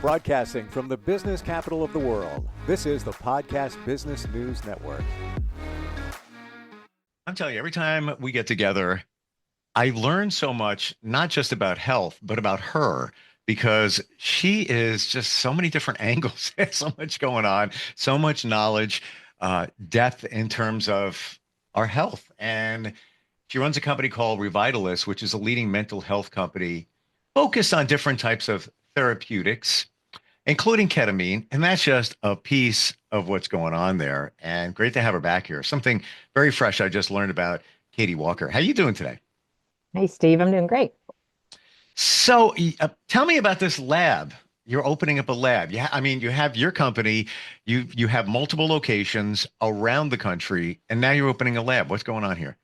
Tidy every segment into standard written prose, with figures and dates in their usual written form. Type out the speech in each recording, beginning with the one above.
Broadcasting from the business capital of the world, this is the Podcast Business News Network. I'm telling you, every time we get together, I learn so much, not just about health, but about her, because she is just so many different angles, so much going on, so much knowledge, depth in terms of our health. And she runs a company called Revitalist, which is a leading mental health company focused on different types of therapeutics, including ketamine. And that's just a piece of what's going on there. And great to have her back here. Something very fresh I just learned about Katie Walker. How you doing today? Hey, Steve, I'm doing great. So tell me about this lab. You're opening up a lab. Yeah, I mean, you have your company, you have multiple locations around the country, and now you're opening a lab. What's going on here?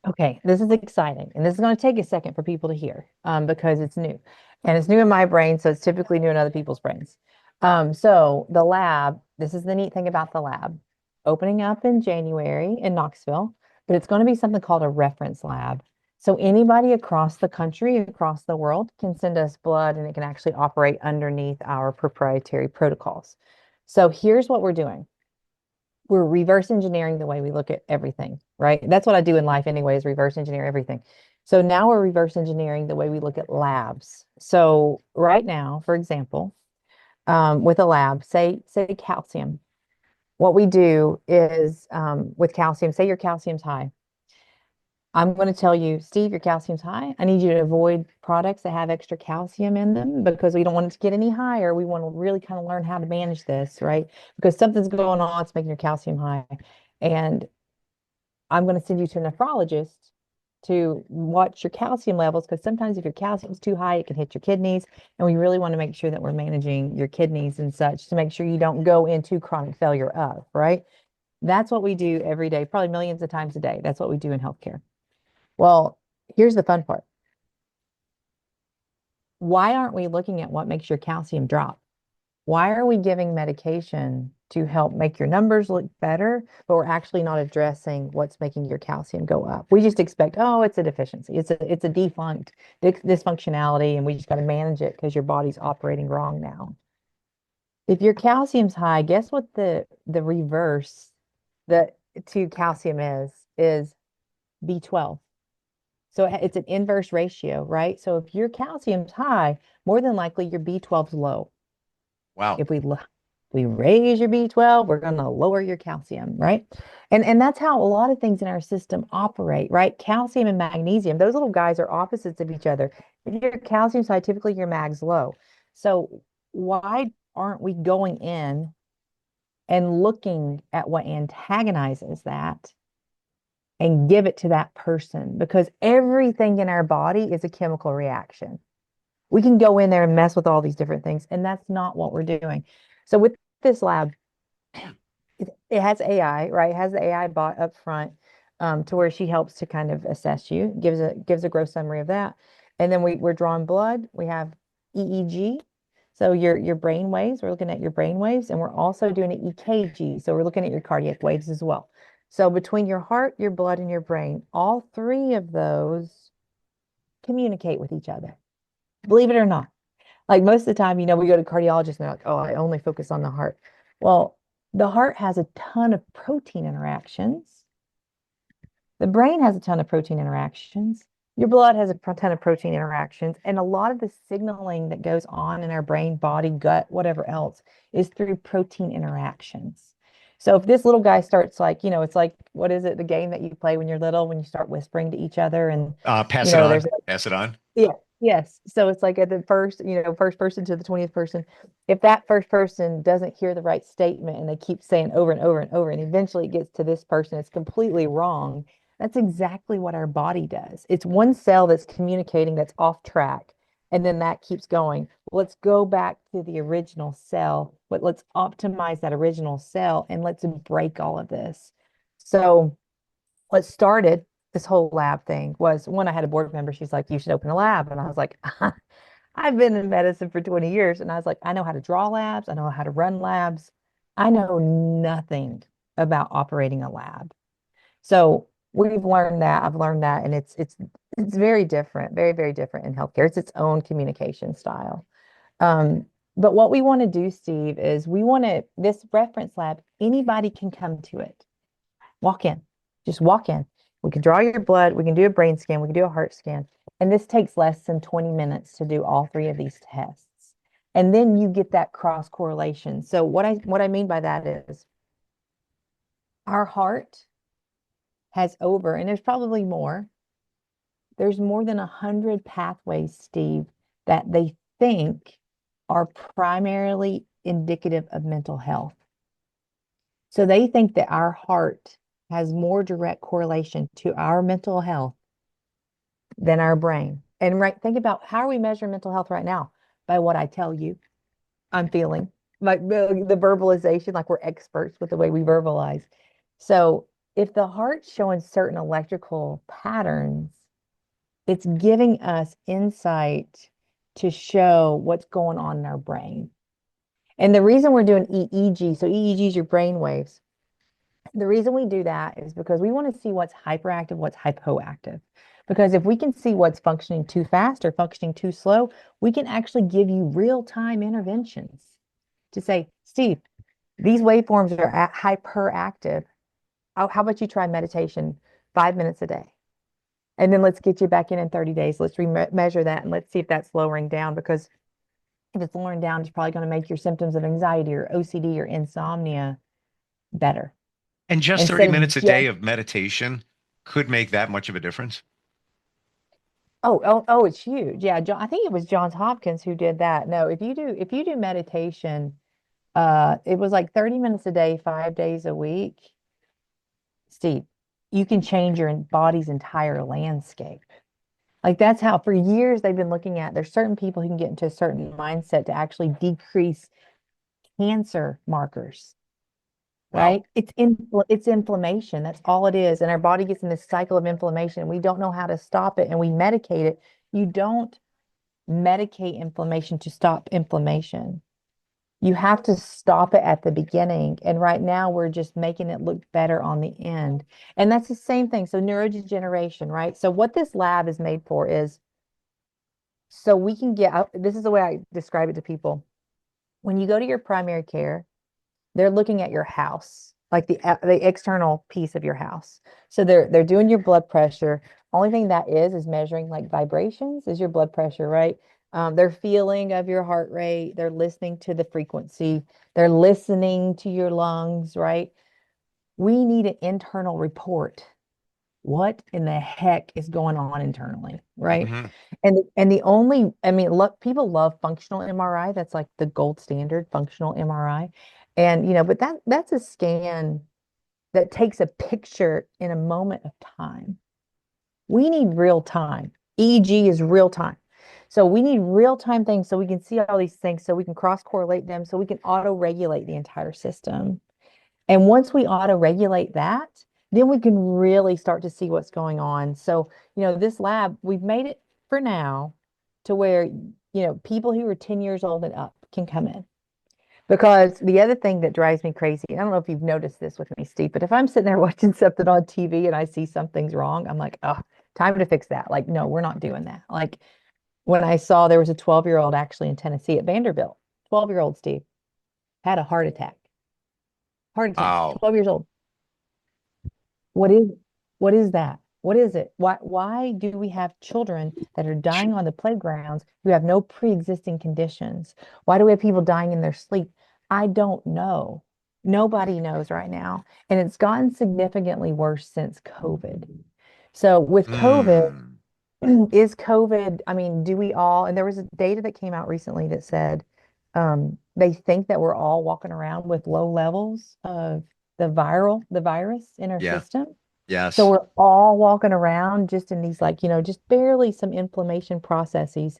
Okay, this is exciting. And this is going to take a second for people to hear because it's new. And it's new in my brain, so it's typically new in other people's brains. So the lab, this is the neat thing about the lab, opening up in January in Knoxville, but it's going to be something called a reference lab. So anybody across the country, across the world can send us blood and it can actually operate underneath our proprietary protocols. So here's what we're doing. We're reverse engineering the way we look at everything, right? That's what I do in life anyway, is reverse engineer everything. So now we're reverse engineering the way we look at labs. So right now, for example, with a lab, say calcium. What we do is with calcium, say your calcium's high. I'm going to tell you, Steve, your calcium's high. I need you to avoid products that have extra calcium in them because we don't want it to get any higher. We want to really kind of learn how to manage this, right? Because something's going on, it's making your calcium high. And I'm going to send you to a nephrologist to watch your calcium levels because sometimes if your calcium's too high, it can hit your kidneys. And we really want to make sure that we're managing your kidneys and such to make sure you don't go into chronic failure of, right? That's what we do every day, probably millions of times a day. That's what we do in healthcare. Well, here's the fun part. Why aren't we looking at what makes your calcium drop? Why are we giving medication to help make your numbers look better, but we're actually not addressing what's making your calcium go up? We just expect, oh, it's a deficiency. It's a defunct dysfunctionality, and we just got to manage it because your body's operating wrong now. If your calcium's high, guess what the reverse the to calcium is B12. So it's an inverse ratio, right? So if your calcium's high, more than likely your B12's low. Wow. If we raise your B12, we're going to lower your calcium, right? And that's how a lot of things in our system operate, right? Calcium and magnesium, those little guys are opposites of each other. If your calcium's high, typically your mag's low. So why aren't we going in and looking at what antagonizes that and give it to that person? Because everything in our body is a chemical reaction. We can go in there and mess with all these different things, and that's not what we're doing. So with this lab, it has AI, right? It has the AI bot up front to where she helps to kind of assess you, gives a gross summary of that. And then we're drawing blood. We have EEG. So your brain waves, we're looking at your brain waves, and we're also doing an EKG. So we're looking at your cardiac waves as well. So between your heart, your blood, and your brain, all three of those communicate with each other. Believe it or not. Like most of the time, we go to cardiologists and they're like, oh, I only focus on the heart. Well, the heart has a ton of protein interactions. The brain has a ton of protein interactions. Your blood has a ton of protein interactions. And a lot of the signaling that goes on in our brain, body, gut, whatever else, is through protein interactions. So if this little guy starts like, it's like, what is it, the game that you play when you're little, when you start whispering to each other and, Pass it on. there's Pass it on. yeah, yes. So it's like at the first, first person to the 20th person. If that first person doesn't hear the right statement and they keep saying over and over and over, and eventually it gets to this person, it's completely wrong. That's exactly what our body does. It's one cell that's communicating that's off track, and then that keeps going. Let's go back to the original cell, but let's optimize that original cell and let's break all of this. So what started this whole lab thing was when I had a board member, she's like, you should open a lab. And I was like, I've been in medicine for 20 years. And I was like, I know how to draw labs. I know how to run labs. I know nothing about operating a lab. So we've learned that. I've learned that. And it's very different, very, very different in healthcare. It's its own communication style. But what we want to do, Steve, is this reference lab, anybody can come to it. Walk in, just walk in. We can draw your blood, we can do a brain scan, we can do a heart scan. And this takes less than 20 minutes to do all three of these tests. And then you get that cross correlation. So what I mean by that is our heart has over, and there's probably more, there's more than 100 pathways, Steve, that they think are primarily indicative of mental health. So they think that our heart has more direct correlation to our mental health than our brain. And think about, how are we measuring mental health right now? By what I tell you, I'm feeling, like the verbalization, like we're experts with the way we verbalize. So if the heart's showing certain electrical patterns, it's giving us insight to show what's going on in our brain. And the reason we're doing EEG, so EEG is your brain waves. The reason we do that is because we want to see what's hyperactive, what's hypoactive. Because if we can see what's functioning too fast or functioning too slow, we can actually give you real-time interventions to say, Steve, these waveforms are hyperactive. How about you try meditation 5 minutes a day? And then let's get you back in 30 days. Let's measure that and let's see if that's lowering down, because if it's lowering down, it's probably going to make your symptoms of anxiety or OCD or insomnia better. And just 30 minutes a day of meditation could make that much of a difference. Oh, it's huge. Yeah, I think it was Johns Hopkins who did that. No, if you do meditation, it was like 30 minutes a day, 5 days a week. Steve, you can change your body's entire landscape. Like, that's how for years they've been looking at, there's certain people who can get into a certain mindset to actually decrease cancer markers. Right? Wow. It's inflammation. That's all it is. And our body gets in this cycle of inflammation. We don't know how to stop it, and we medicate it. You don't medicate inflammation to stop inflammation. You have to stop it at the beginning. And right now we're just making it look better on the end. And that's the same thing. So neurodegeneration, right? So what this lab is made for is so we can this is the way I describe it to people. When you go to your primary care, they're looking at your house, like the external piece of your house. So they're doing your blood pressure. Only thing that is measuring like vibrations is your blood pressure, right? They're feeling of your heart rate. They're listening to the frequency. They're listening to your lungs, right? We need an internal report. What in the heck is going on internally, right? Mm-hmm. And the only, I mean, look, people love functional MRI. That's like the gold standard, functional MRI. And, but that's a scan that takes a picture in a moment of time. We need real time. EEG is real time. So we need real time things so we can see all these things, so we can cross correlate them, so we can auto regulate the entire system. And once we auto regulate that, then we can really start to see what's going on. So, this lab, we've made it for now to where, people who are 10 years old and up can come in. Because the other thing that drives me crazy, I don't know if you've noticed this with me, Steve, but if I'm sitting there watching something on TV and I see something's wrong, I'm like, oh, time to fix that. Like, no, we're not doing that. Like when I saw there was a 12-year-old actually in Tennessee at Vanderbilt, 12-year-old Steve, had a heart attack. Wow. 12 years old. What is that? What is it? Why do we have children that are dying on the playgrounds who have no pre-existing conditions? Why do we have people dying in their sleep? I don't know. Nobody knows right now. And it's gotten significantly worse since COVID. So with COVID, is COVID, I mean, do we all, and there was data that came out recently that said they think that we're all walking around with low levels of the virus in our system. Yes. So we're all walking around just in these just barely some inflammation processes.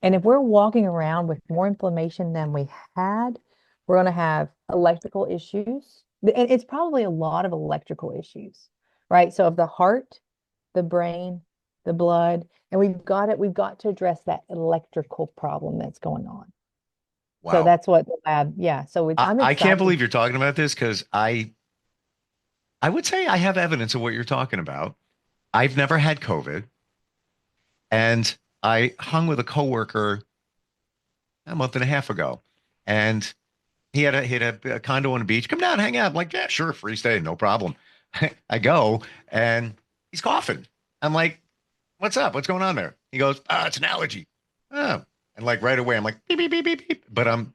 And if we're walking around with more inflammation than we had, we're going to have electrical issues. And it's probably a lot of electrical issues, right? So of the heart, the brain, the blood, and we've got to address that electrical problem that's going on. Wow. So that's what the lab, yeah. So I'm excited. I can't believe you're talking about this, because I would say I have evidence of what you're talking about. I've never had COVID, and I hung with a coworker a month and a half ago, And he had a condo on the beach. Come down, hang out. I'm like, yeah, sure, free stay, no problem. I go and he's coughing. I'm like, what's up? What's going on there? He goes, it's an allergy. Oh. And like right away, I'm like, beep, beep, beep, beep, beep. But I'm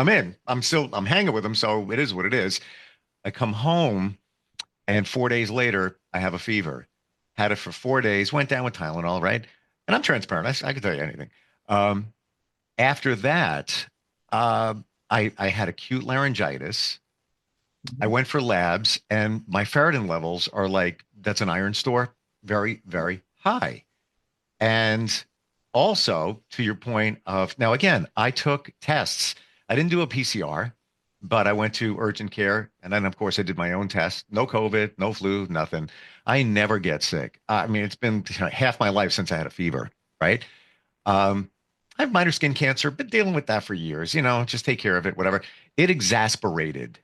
in. I'm hanging with him, so it is what it is. I come home and 4 days later, I have a fever. Had it for 4 days, went down with Tylenol, right? And I'm transparent. I can tell you anything. Um, After that, uh, I had acute laryngitis. I Mhm. went for labs, and my ferritin levels are like, that's an iron store, very, very high. And also, to your point of now, again, I took tests. I didn't do a PCR, but I went to urgent care. And then, of course, I did my own test. No COVID, no flu, nothing. I never get sick. I mean, it's been half my life since I had a fever, right? I have minor skin cancer, been dealing with that for years, just take care of it, whatever. It exasperated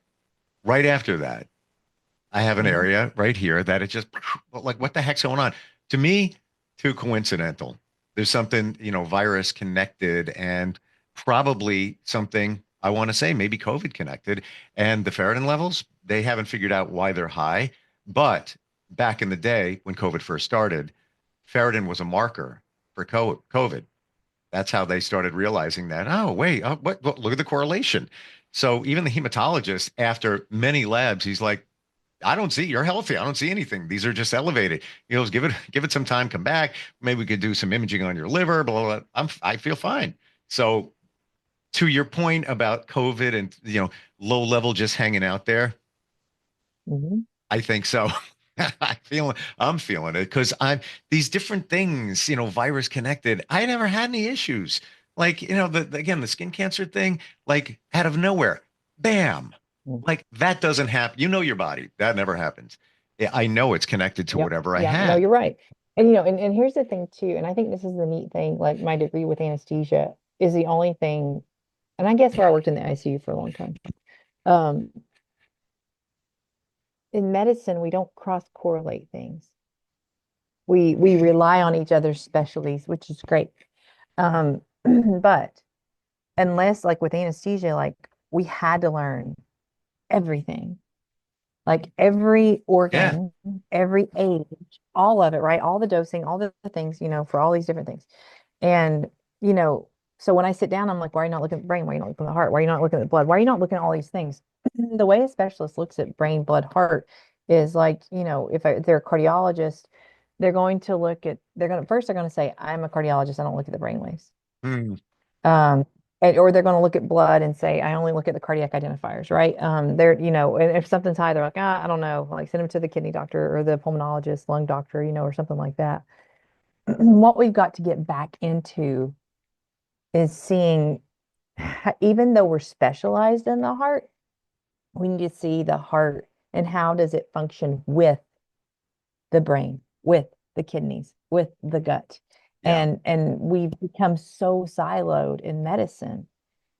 right after that. I have an Mhm. area right here that it just like, what the heck's going on? To me, too coincidental. There's something, virus connected and probably something I want to say maybe COVID connected. And the ferritin levels, they haven't figured out why they're high. But back in the day when COVID first started, ferritin was a marker for COVID. That's how they started realizing that, oh, wait, look at the correlation. So even the hematologist, after many labs, he's like, I don't see you're healthy. I don't see anything. These are just elevated. Give it some time, come back. Maybe we could do some imaging on your liver, blah, blah, blah. I feel fine. So to your point about COVID and low level just hanging out there, Mhm. I think so. I'm feeling it because I'm these different things, virus connected. I never had any issues. Like, again, the skin cancer thing, like out of nowhere, bam. Mhm. Like that doesn't happen. You know your body. That never happens. Yeah, I know it's connected to Yep. whatever I Yeah, no, had. you're right. And and here's the thing too, and I think this is the neat thing, like my degree with anesthesia is the only thing, and I guess where I worked in the ICU for a long time. Um, in medicine, we don't cross correlate things. We rely on each other's specialties, which is great. But unless like with anesthesia, like we had to learn everything, like every Yeah. organ, every age, all of it, right? All the dosing, all the things, for all these different things. And, you know, so when I sit down, I'm like, why are you not looking at the brain? Why are you not looking at the heart? Why are you not looking at the blood? Why are you not looking at all these things? The way a specialist looks at brain, blood, heart is like, if they're a cardiologist, they're going to say, I'm a cardiologist. I don't look at the brain waves. Hmm. Um, or they're going to look at blood and say, I only look at the cardiac identifiers, right? And if something's high, they're like, I don't know, like send them to the kidney doctor or the pulmonologist, lung doctor, or something like that. What we've got to get back into is seeing, even though we're specialized in the heart, we need to see the heart and how does it function with the brain, with the kidneys, with the gut. Yeah. And we've become so siloed in medicine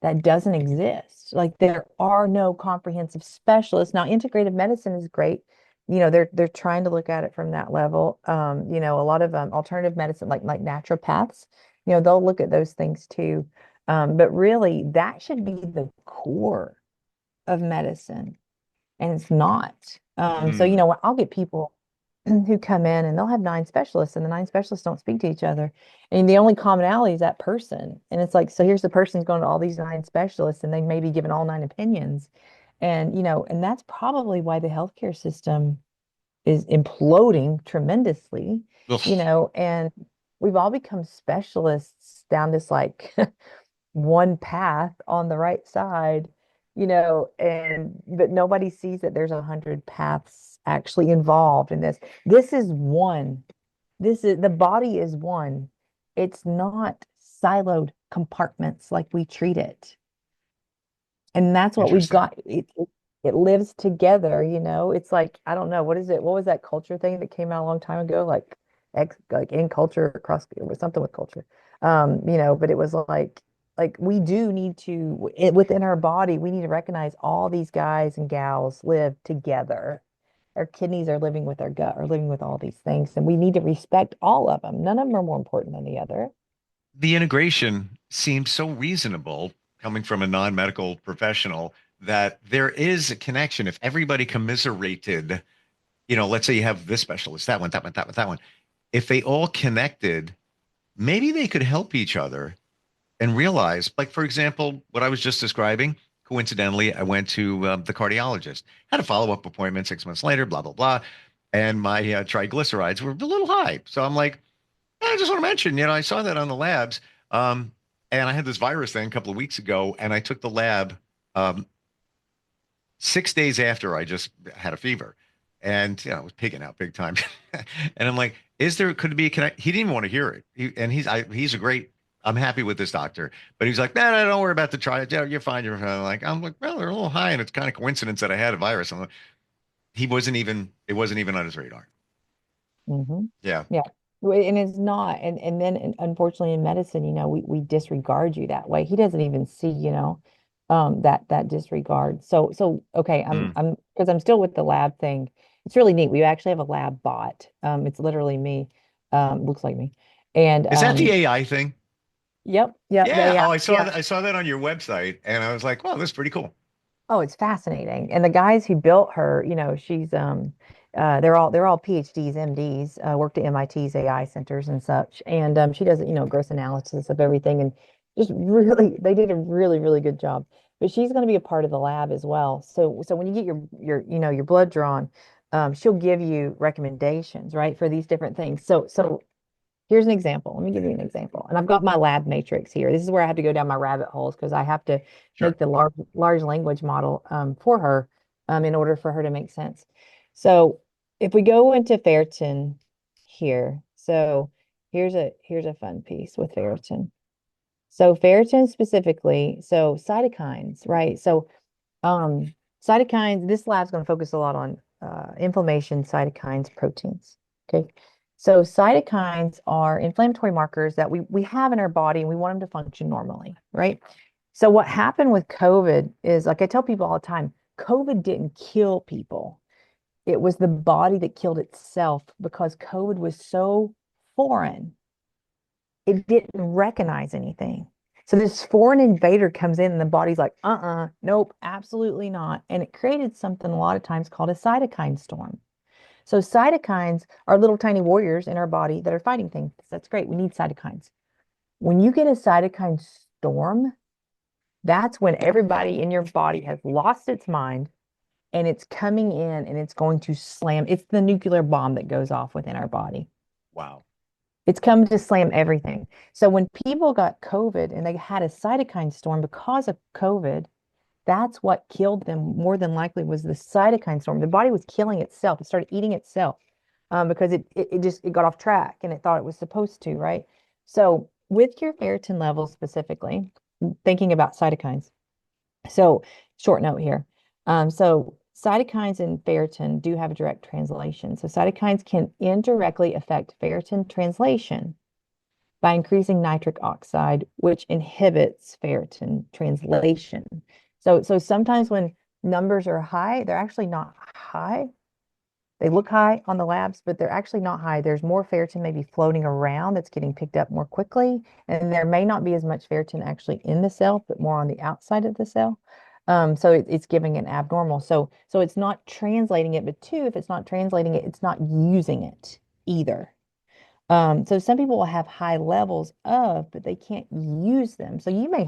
that doesn't exist. Like there are no comprehensive specialists. Now, integrative medicine is great. They're trying to look at it from that level. A lot of alternative medicine, like naturopaths, they'll look at those things too. But really, that should be the core of medicine, and it's not. So Hmm. I'll get people who come in and they'll have nine specialists, and the nine specialists don't speak to each other. And the only commonality is that person. And it's like, so here's the person who's going to all these nine specialists, and they may be given all nine opinions. And that's probably why the healthcare system is imploding tremendously, Ugh. and we've all become specialists down this like one path on the right side, and but nobody sees that there's 100 paths actually involved in this. This is one. This is the body is one. It's not siloed compartments like we treat it. And that's what we've Interesting. got. It lives together, It's like, I don't know, what is it? What was that culture thing that came out a long time ago? Like in culture across, it was something with culture. But it was like we do need to within our body, we need to recognize all these guys and gals live together. Our kidneys are living with our gut, are living with all these things, and we need to respect all of them. None of them are more important than the other. The integration seems so reasonable coming from a non-medical professional, that there is a connection. If everybody commiserated, let's say you have this specialist, that one, that one, that one, that one. If they all connected, maybe they could help each other and realize, like, for example, what I was just describing. Coincidentally, I went to the cardiologist, had a follow-up appointment 6 months later, blah, blah, blah. And my triglycerides were a little high. So I'm like, I just want to mention, I saw that on the labs. Um, and I had this virus thing a couple of weeks ago, and I took the lab um, 6 days after I just had a fever. And I was pigging out big time. And I'm like, could it be a connect? He didn't even want to hear it. He's a great, I'm happy with this doctor. But he's like, no, no, don't worry about the trial. Yeah, you're fine. You're fine. I'm like, well, they're a little high, and it's kind of coincidence that I had a virus. I'm like, it wasn't even on his radar. Hmm. Yeah, Yeah. And it's not. And then unfortunately in medicine, we disregard you that way. He doesn't even see, that disregard. So okay, I'm Mm. I'm because I'm still with the lab thing. It's really neat. We actually have a lab bot. It's literally me. Looks like me. And Is that the AI thing? yep, the Yeah. AI. Oh, I saw Yeah. that. I saw that on your website, and I was like, wow, that's pretty cool. Oh, it's fascinating. And the guys who built her, she's they're all PhDs, MDs, worked at MIT's AI centers and such. And she does, gross analysis of everything and just really they did a really, really good job. But she's going to be a part of the lab as well. So when you get your blood drawn, she'll give you recommendations, right, for these different things. So here's an example. Let me give you an example. And I've got my lab matrix here. This is where I have to go down my rabbit holes because I have to Sure. make the large language model for her in order for her to make sense. So if we go into ferritin here, so here's a fun piece with ferritin. So ferritin specifically, so cytokines, right? So um, cytokines, this lab's going to focus a lot on inflammation, cytokines, proteins. Okay. So cytokines are inflammatory markers that we have in our body and we want them to function normally, right? So what happened with COVID is, like I tell people all the time, COVID didn't kill people. It was the body that killed itself because COVID was so foreign it didn't recognize anything. So this foreign invader comes in and the body's like, nope, absolutely not. And it created something a lot of times called a cytokine storm. So cytokines are little tiny warriors in our body that are fighting things. That's great. We need cytokines. When you get a cytokine storm, that's when everybody in your body has lost its mind and it's coming in and it's going to slam. It's the nuclear bomb that goes off within our body. Wow. It's come to slam everything. So when people got COVID and they had a cytokine storm because of COVID, that's what killed them more than likely was the cytokine storm. The body was killing itself. It started eating itself because it got off track and it thought it was supposed to, right? So with your ferritin levels specifically, thinking about cytokines. So short note here. So cytokines and ferritin do have a direct translation. So cytokines can indirectly affect ferritin translation by increasing nitric oxide, which inhibits ferritin translation. So sometimes when numbers are high, they're actually not high. They look high on the labs, but they're actually not high. There's more ferritin maybe floating around that's getting picked up more quickly. And there may not be as much ferritin actually in the cell, but more on the outside of the cell. So it's giving an abnormal. So it's not translating it, but two, if it's not translating it, it's not using it either. So some people will have high levels of, but they can't use them. So you may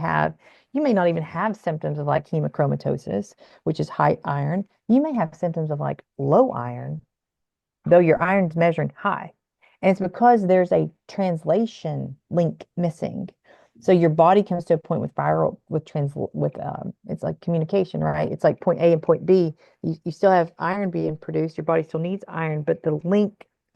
not even have symptoms of like hemochromatosis, which is high iron. You may have symptoms of like low iron, though your iron's measuring high. And it's because there's a translation link missing. So your body comes to a point with viral with it's like communication, right? It's like point A and point B. You still have iron being produced. Your body still needs iron, but the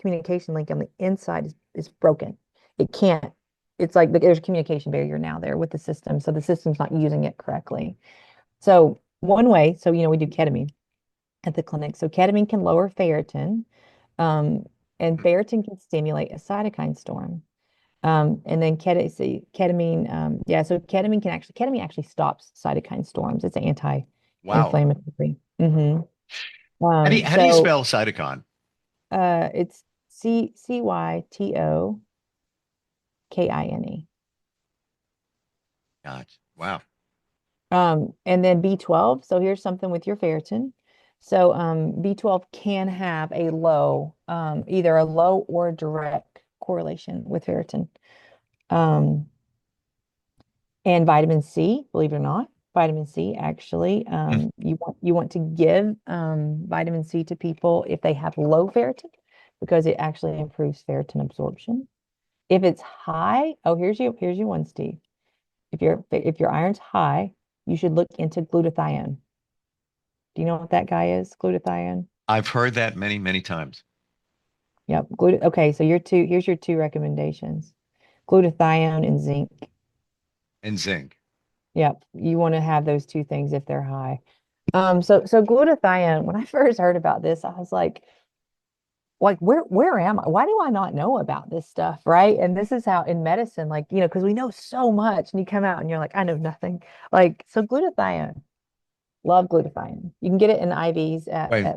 communication link on the inside is broken. It can't. It's like there's a communication barrier now there with the system. So the system's not using it correctly. So one way, so we do ketamine at the clinic. So ketamine can lower ferritin, um, and ferritin can stimulate a cytokine storm. And then ketamine, so ketamine actually stops cytokine storms. It's Wow. anti-inflammatory. Hmm. How do you So spell cytokine? it's Cytokine. Gotcha. Wow. And then B12. So here's something with your ferritin. So B12 can have a low, either a low or direct correlation with ferritin. Um, and vitamin C, believe it or not, vitamin C actually, Mm. you want to give vitamin C to people if they have low ferritin because it actually improves ferritin absorption. If it's high, oh, here's your one, Steve. If your iron's high, you should look into glutathione. Do you know what that guy is? Glutathione. I've heard that many, many times. Yep. Okay, so here's your two recommendations. Glutathione and zinc. And zinc. Yep. You want to have those two things if they're high. So glutathione, when I first heard about this, I was like where am I? Why do I not know about this stuff, right? And this is how in medicine, like, because we know so much and you come out and you're like, I know nothing. Like, so glutathione, love glutathione. You can get it in IVs Right.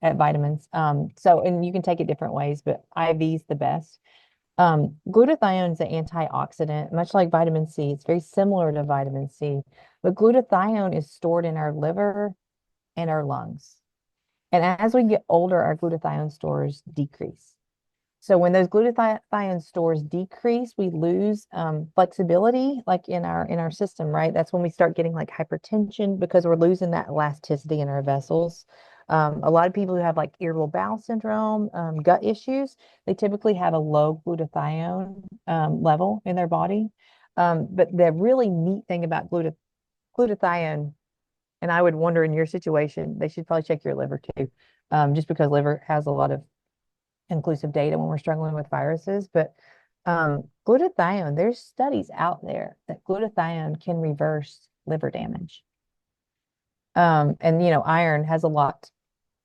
at vitamins. And you can take it different ways, but IV's the best. Glutathione is an antioxidant, much like vitamin C. It's very similar to vitamin C, but glutathione is stored in our liver and our lungs. And as we get older, our glutathione stores decrease. So when those glutathione stores decrease, we lose flexibility, like in our system, right? That's when we start getting like hypertension because we're losing that elasticity in our vessels. A lot of people who have like irritable bowel syndrome, gut issues, they typically have a low glutathione level in their body. But the really neat thing about glutathione, and I would wonder in your situation, they should probably check your liver too, just because liver has a lot of inclusive data when we're struggling with viruses. But glutathione, there's studies out there that glutathione can reverse liver damage. And iron has a lot,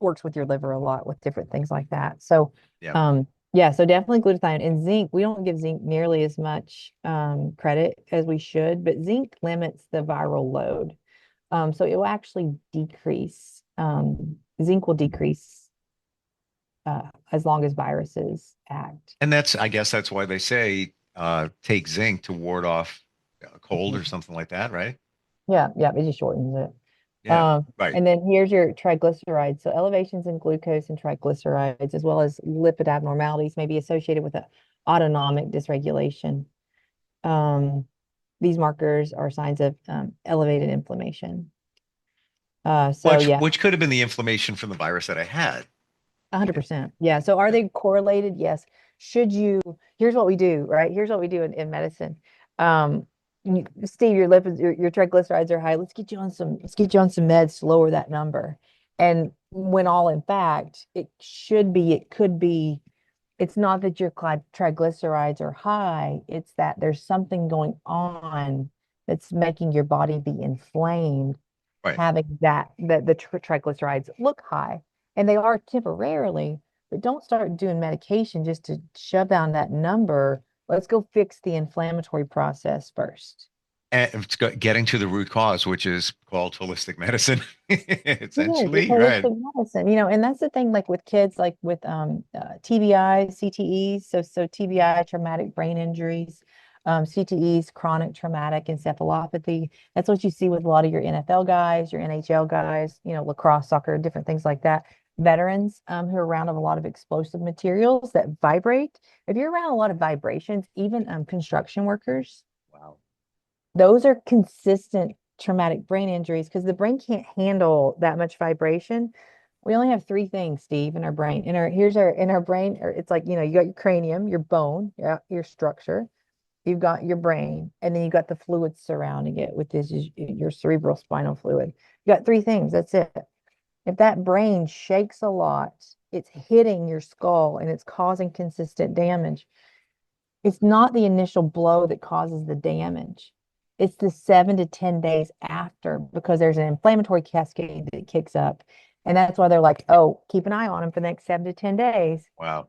works with your liver a lot with different things like that. So Yeah. yeah, so definitely glutathione and zinc. We don't give zinc nearly as much credit as we should, but zinc limits the viral load. So it will actually decrease, zinc will decrease as long as viruses act. And I guess that's why they say take zinc to ward off a cold or Mhm. something like that, right? Yeah, yeah, it just shortens it. Yeah. Right. And then here's your triglycerides. So elevations in glucose and triglycerides, as well as lipid abnormalities, may be associated with an autonomic dysregulation. Um, these markers are signs of elevated inflammation. So Which yeah, which could have been the inflammation from the virus that I had. 100%. Yeah. So are Yeah. they correlated? Yes. Here's what we do, right? Here's what we do in medicine. Um, Steve, your lipids, your triglycerides are high. Let's get you on some meds to lower that number. And when all in fact, it could be, it's not that your triglycerides are high, it's that there's something going on that's making your body be inflamed, Right. having that the triglycerides look high, and they are temporarily, but don't start doing medication just to shove down that number. Let's go fix the inflammatory process first. And getting to the root cause, which is called holistic medicine, It is. It's essentially, right? holistic medicine, and that's the thing, like with kids, like with TBI, CTEs, so TBI, traumatic brain injuries, CTEs, chronic traumatic encephalopathy. That's what you see with a lot of your NFL guys, your NHL guys, lacrosse, soccer, different things like that. Veterans who are around a lot of explosive materials that vibrate. If you're around a lot of vibrations, even construction workers, Wow. those are consistent traumatic brain injuries because the brain can't handle that much vibration. We only have three things, Steve, in our brain. In our brain, or it's like, you got your cranium, your bone, your structure, you've got your brain, and then you got the fluid surrounding it, with this is your cerebral spinal fluid. You got three things. That's it. If that brain shakes a lot, it's hitting your skull and it's causing consistent damage. It's not the initial blow that causes the damage. It's the 7 to 10 days after, because there's an inflammatory cascade that kicks up. And that's why they're like, oh, keep an eye on him for the next 7 to 10 days. Wow.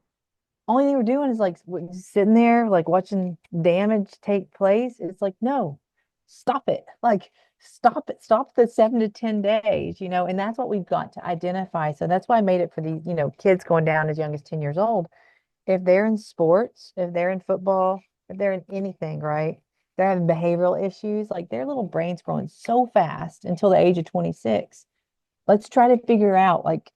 Only thing we're doing is like sitting there, like watching damage take place. It's like, no, stop it. Like, stop it. Stop the 7 to 10 days, and that's what we've got to identify. So that's why I made it for these, kids going down as young as 10 years old. If they're in sports, if they're in football, if they're in anything, right? they're having behavioral issues, like their little brain's growing so fast until the age of 26. Let's try to figure out like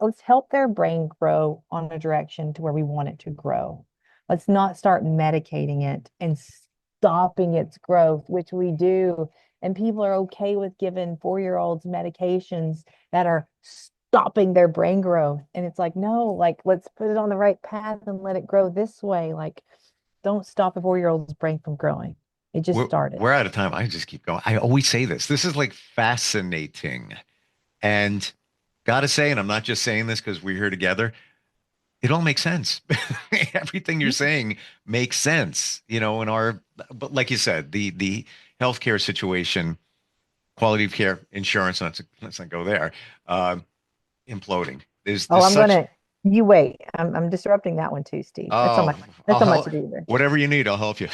let's help their brain grow on a direction to where we want it to grow. Let's not start medicating it and stopping its growth, which we do. And people are okay with giving 4-year-olds medications that are stopping their brain growth. And it's like, no, like let's put it on the right path and let it grow this way. Like, don't stop a 4-year-old's brain from growing. It just started. We're out of time. I just keep going. I always say this. This is like fascinating. And gotta say, and I'm not just saying this because we're here together, it all makes sense. Everything you're saying makes sense. But like you said, the healthcare situation, quality of care, insurance, let's not go there, imploding. You wait. I'm disrupting that one too, Steve. That's on my to do there. Whatever you need, I'll help you.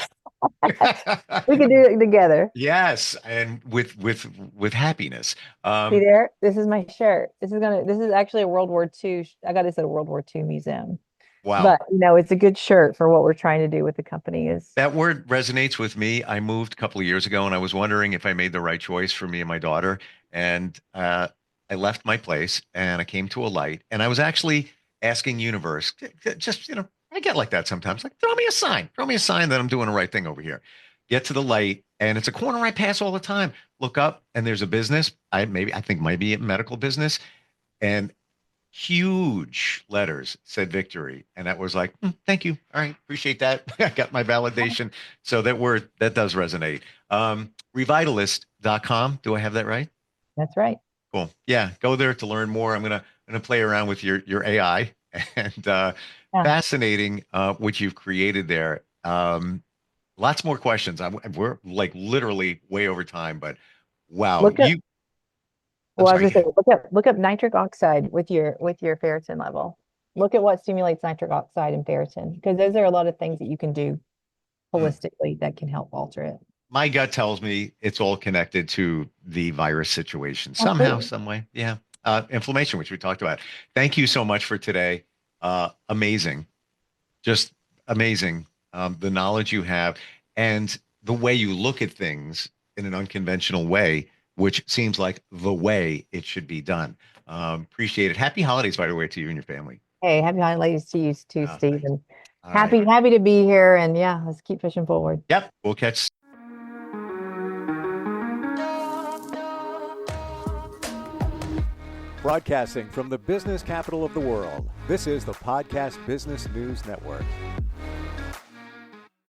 We can do it together. Yes, and with happiness. See there? This is my shirt. This is actually a World War II. I got this at a World War II museum. Wow. But it's a good shirt for what we're trying to do with the company is. That word resonates with me. I moved a couple of years ago and I was wondering if I made the right choice for me and my daughter. And I left my place and I came to a light and I was actually asking universe, just, I get like that sometimes. Like, throw me a sign that I'm doing the right thing over here. Get to the light, and it's a corner I pass all the time. Look up, and there's a business. I think might be a medical business, and huge letters said victory, and that was like, thank you. All right, appreciate that. I got my validation. So that does resonate. Revitalist.com. Do I have that right? That's right. Cool. Yeah, go there to learn more. I'm gonna play around with your AI and fascinating what you've created there. Lots more questions. We're like literally way over time, but wow. I was gonna say, look up nitric oxide with your ferritin level. Look at what stimulates nitric oxide and ferritin, because those are a lot of things that you can do holistically that can help alter it. My gut tells me it's all connected to the virus situation somehow, some way. Yeah. Inflammation, which we talked about. Thank you so much for today. Amazing. Just amazing. The knowledge you have and the way you look at things in an unconventional way, which seems like the way it should be done. Appreciate it. Happy holidays, by the way, to you and your family. Hey, happy holidays to you too, Steve. And happy to be here. And yeah, let's keep pushing forward. Yep. We'll catch. Broadcasting from the business capital of the world, this is the Podcast Business News Network.